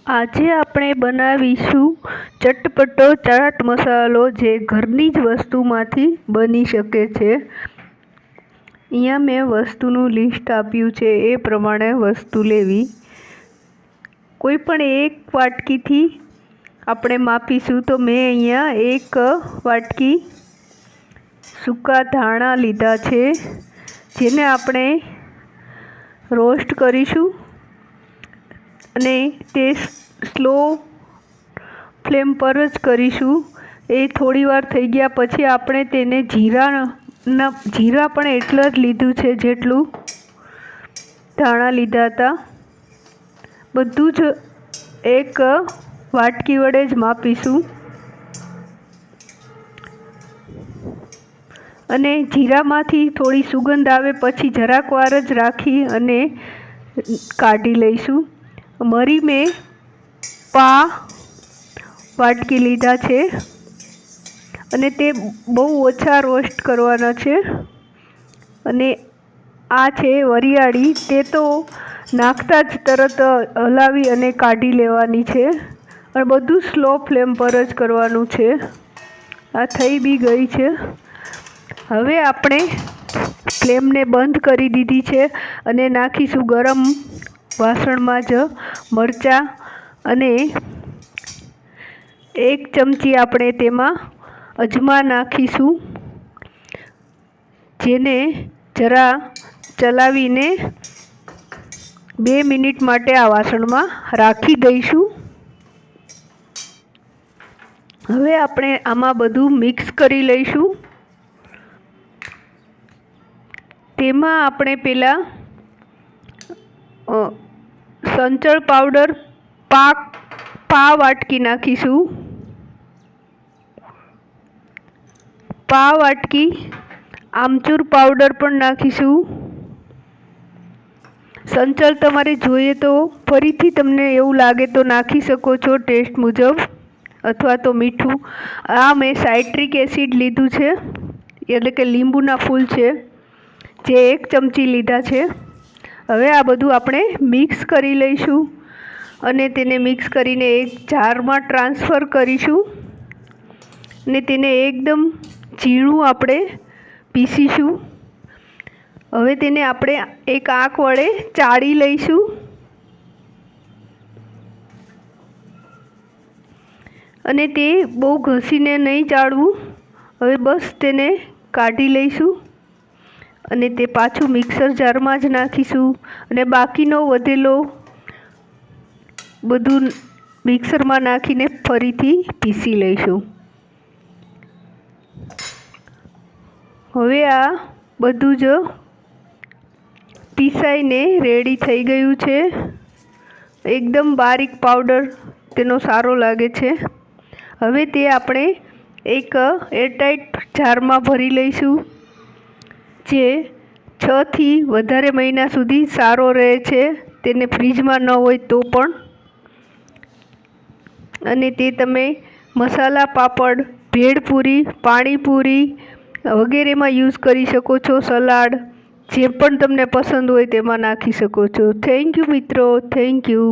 આજે આપણે બનાવીશું ચટપટો ચાટ મસાલો, જે ઘરની જ વસ્તુમાંથી બની શકે છે। અહીંયા મેં વસ્તુનું લિસ્ટ આપ્યું છે, એ પ્રમાણે વસ્તુ લેવી। કોઈ પણ એક વાટકીથી આપણે માપીશું, તો મેં અહીંયા એક વાટકી સૂકા ધાણા લીધા છે, જેને આપણે રોસ્ટ કરીશું અને તે સ્લો ફ્લેમ પર જ કરીશું। એ થોડી વાર થઈ ગયા પછી આપણે તેને જીરા પણ એટલા જ લીધું છે જેટલું ધાણા લીધા હતા। બધું જ એક વાટકી વડે જ માપીશું અને જીરામાંથી થોડી સુગંધ આવે પછી જરાક વાર જ રાખી અને કાઢી લઈશું। મરી મેં પા વાટકી લીધા છે અને તે બહુ ઓછા રોસ્ટ કરવાના છે। અને આ છે વરિયાળી, તે તો નાખતા જ તરત હલાવી અને કાઢી લેવાની છે અને બધું સ્લો ફ્લેમ પર જ કરવાનું છે। આ થઈ બી ગઈ છે। હવે આપણે ફ્લેમને બંધ કરી દીધી છે અને નાખીશું ગરમ વાસણમાં જ મરચાં અને 1 ચમચી આપણે તેમાં અજમા નાખીશું, જેને જરા ચલાવીને 2 મિનિટ માટે આ વાસણમાં રાખી દઈશું। હવે આપણે આમાં બધું મિક્સ કરી લઈશું। તેમાં આપણે પહેલાં સંચળ પાવડર પા વાટકી નાખીશું, પા વાટકી આમચૂર પાવડર પણ નાખીશું। સંચળ તમારે જોઈએ તો ફરીથી તમને એવું લાગે તો નાખી શકો છો ટેસ્ટ મુજબ, અથવા તો મીઠું। આ મેં સાઇટ્રિક એસિડ લીધું છે, એટલે કે લીંબુના ફૂલ છે, જે 1 ચમચી લીધા છે। હવે આ બધું આપણે મિક્સ કરી લઈશું અને તેને મિક્સ કરીને એક જારમાં ટ્રાન્સફર કરીશું અને તેને એકદમ ઝીણું આપણે પીસીશું। હવે તેને આપણે એક આંખ વડે ચાળી લઈશું અને તે બહુ ઘસીને નહીં ચાળવું। હવે બસ તેને કાઢી લઈશું અને તે પાછું મિક્સર જારમાં જ નાખીશું અને બાકીનો વધેલો બધું મિક્સરમાં નાખીને ફરીથી પીસી લઈશું। હવે આ બધું જ પીસાઈને રેડી થઈ ગયું છે। એકદમ બારીક પાવડર તેનો સારો લાગે છે। હવે તે આપણે એક એરટાઇટ જારમાં ભરી લઈશું, જે 6 થી વધારે મહિના સુધી સારો રહે છે, તેને ફ્રીજમાં ન હોય તો પણ। અને તે તમે મસાલા પાપડ, ભેળપૂરી, પાણીપુરી વગેરેમાં યુઝ કરી શકો છો। સલાડ, જે પણ તમને પસંદ હોય તેમાં નાખી શકો છો। થેન્ક યુ મિત્રો, થેન્ક યુ।